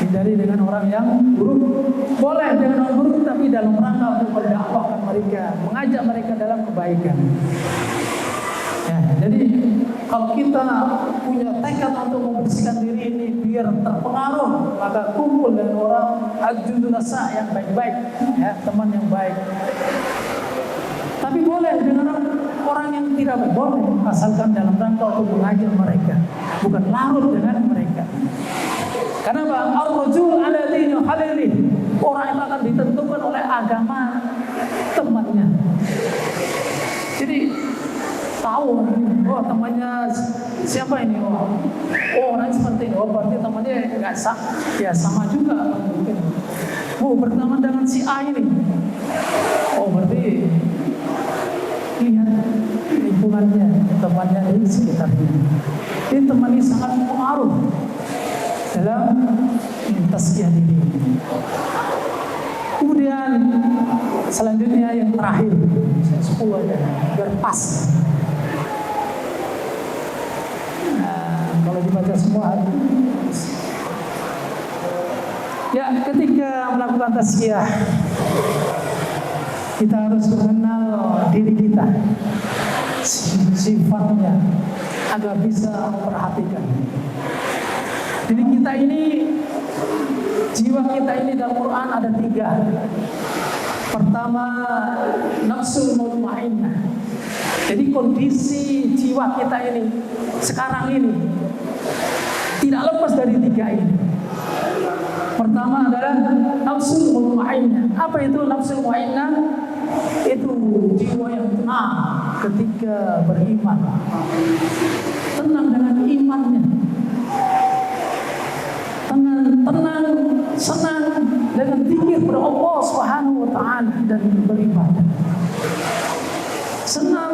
Speaker 1: Hindari dengan orang yang buruk. Boleh dengan orang buruk tapi dalam rangka untuk berdakwahkan mereka, mengajak mereka dalam kebaikan. Ya, jadi kalau kita punya tekad untuk membersihkan diri ini biar terpengaruh, maka kumpul dengan orang ajudunasa yang baik-baik, ya, teman yang baik. Tapi boleh dengan orang yang tidak baik, boleh, asalkan dalam rangka untuk mengajak mereka, bukan larut dengan mereka. Karena ar-rajul ala dini khalilih, orang itu akan ditentukan oleh agama temannya. Jadi tahu, oh temannya siapa ini, oh orang seperti ini, oh berarti temannya nggak ya sama juga mungkin. Oh berteman dengan si A ini, oh berarti lihat lingkungannya, temannya di sekitarnya. Ini teman ini sangat mempengaruhi dalam tazkiyah diri. Kemudian selanjutnya yang terakhir, 10 aja, biar pas. Kalau dibaca semua, ya ketika melakukan tazkiyah kita harus mengenal diri kita, sifatnya, agar bisa memperhatikan diri kita ini Jiwa kita ini dalam Quran ada 3. Pertama, nafsul mutmainnah. Jadi kondisi jiwa kita ini sekarang ini tidak lepas dari 3 ini. Pertama adalah nafsul mutmainnah. Apa itu nafsul mutmainnah? Itu jiwa yang tenang ketika beriman, tenang dengan imannya, tenang, senang dengan zikir kepada Allah Subhanahu wa taala dan beribadah. Senang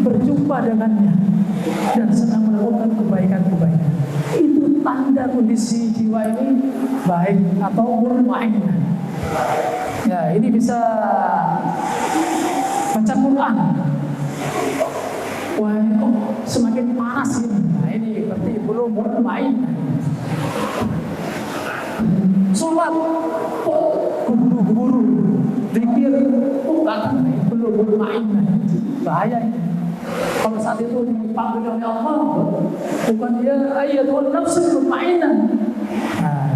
Speaker 1: berjumpa dengannya dan senang melakukan kebaikan-kebaikan. Itu tanda kondisi jiwa ini baik atau mutmainnah. Ya, ini bisa baca Quran. Wah, kok semakin panas ini. Nah, ini berarti belum mutmainnah. Sholat, guru-guru, zikir, belum mutmainnah. Bahaya ini. Kalau saat itu dipanggil oleh Allah, bukan dia ayatul nafsul mutmainnah. Nah,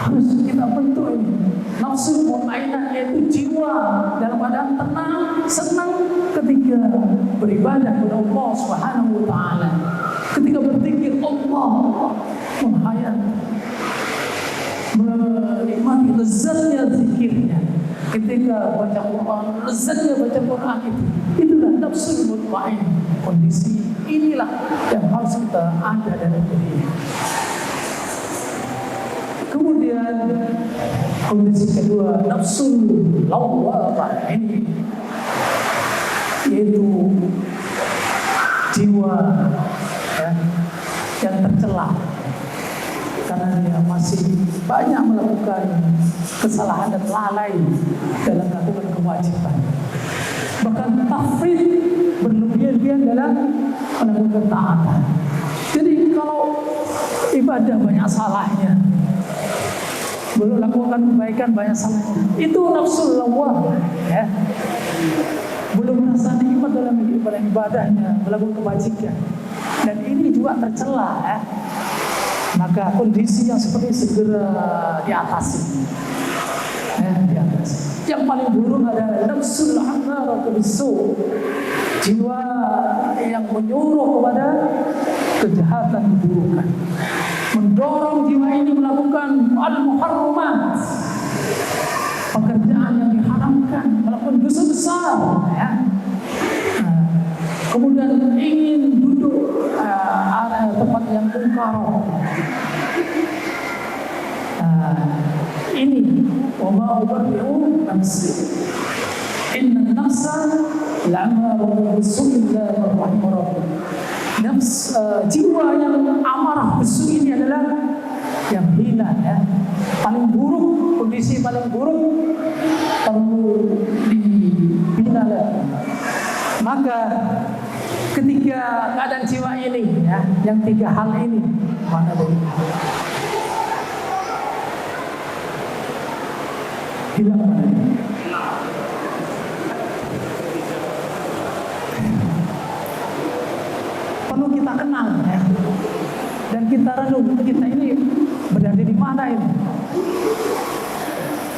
Speaker 1: harus kita bentuk ini. Nafsul mutmainnah yaitu jiwa dalam keadaan tenang, senang ketika beribadah kepada Allah Subhanahu wa taala. Ketika berzikir Allah menghayat, menikmati lezatnya zikirnya. Ketika baca Quran, lezatnya baca Quran itulah nafsul mutmainnah. Kondisi inilah yang harus kita ada dalam diri. Kemudian kondisi kedua, nafsul lawwamah, ini yaitu jiwa ya, yang tercela karena dia masih banyak melakukan kesalahan dan lalai dalam melakukan kewajiban. Bahkan tafrid, berlebihan dalam melakukan taatan. Jadi kalau ibadah banyak salahnya, belum lakukan kebaikan banyak salahnya, itu nafsul lawwamah ya. Belum merasa nikmat dalam ibadahnya, melakukan kebajikan, dan ini juga tercela ya. Maka kondisi yang seperti segera diatasi. Diatasi. Yang paling buruk adalah nafsul ammaratu bisu, jiwa yang menyuruh kepada kejahatan, keburukan, mendorong jiwa ini melakukan al-muharramat, pekerjaan yang diharamkan, melakukan dosa besar ya. Kemudian ingin duduk area tempat yang mungkar. Ini wa ma ubarri'u nafsi inna nafsa la'amaratun bisu'i illa man rahima rabbuk. Nafs, jiwa yang amarah bisu ini adalah yang hina ya. Paling buruk, kondisi paling buruk perlu dibina lagi. Maka ketika keadaan jiwa ini ya, yang 3 hal ini mana boleh hilang mana ini? Perlu kita kenal ya, dan kita renung, kita ini berada di mana ini?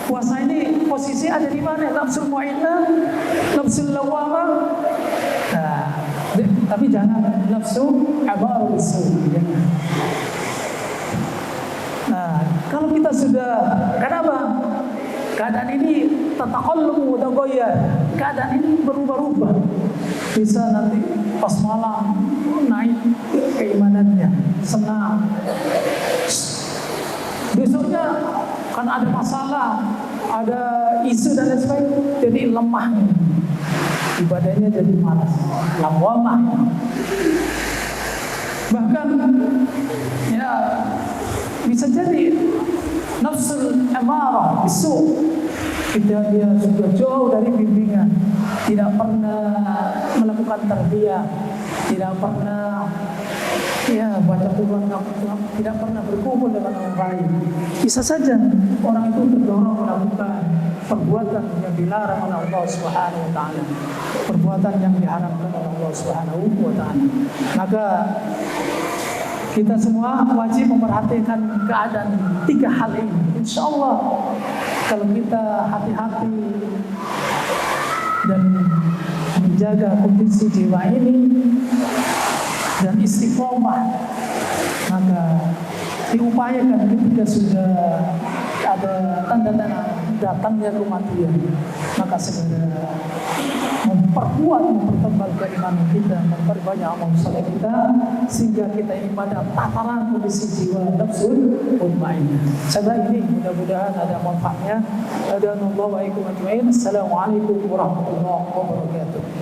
Speaker 1: Puasa ini posisi ada di mana? Nafsul mutmainnah, nafsul lawwamah. Nah, tapi jangan nafsu ammarah bisu. Nah, kalau kita sudah, kenapa? Keadaan ini tataqallabu wa taghayyar. Keadaan ini berubah-ubah. Bisa nanti pas malam naik keimanannya, senang. Besoknya kan ada masalah, ada isu dan lain sebagainya, jadi lemah. Ibadahnya jadi malas, lawwamah. Bahkan ya bisa jadi nafsul amarah bisu, ketika dia sudah jauh dari bimbingan, tidak pernah melakukan tarbiyah, tidak pernah ya baca Quran, tidak pernah berkumpul dengan orang lain, bisa saja orang itu terdorong melakukan perbuatan yang dilarang oleh Allah Subhanahu wa taala, perbuatan yang diharamkan oleh Allah Subhanahu wa taala. Maka kita semua wajib memperhatikan keadaan 3 hal ini. Insya Allah kalau kita hati-hati dan menjaga kondisi jiwa ini dan istiqomah, maka diupayakan ketika sudah ada tanda-tanda datangnya kematian, maka segera memperkuat, mempertebal keimanan kita, memperbanyak amal saleh kita, sehingga kita ini pada tataran kondisi jiwa nafsul mutmainnah. Saya ini mudah-mudahan ada manfaatnya. Assalamualaikum warahmatullahi wabarakatuh.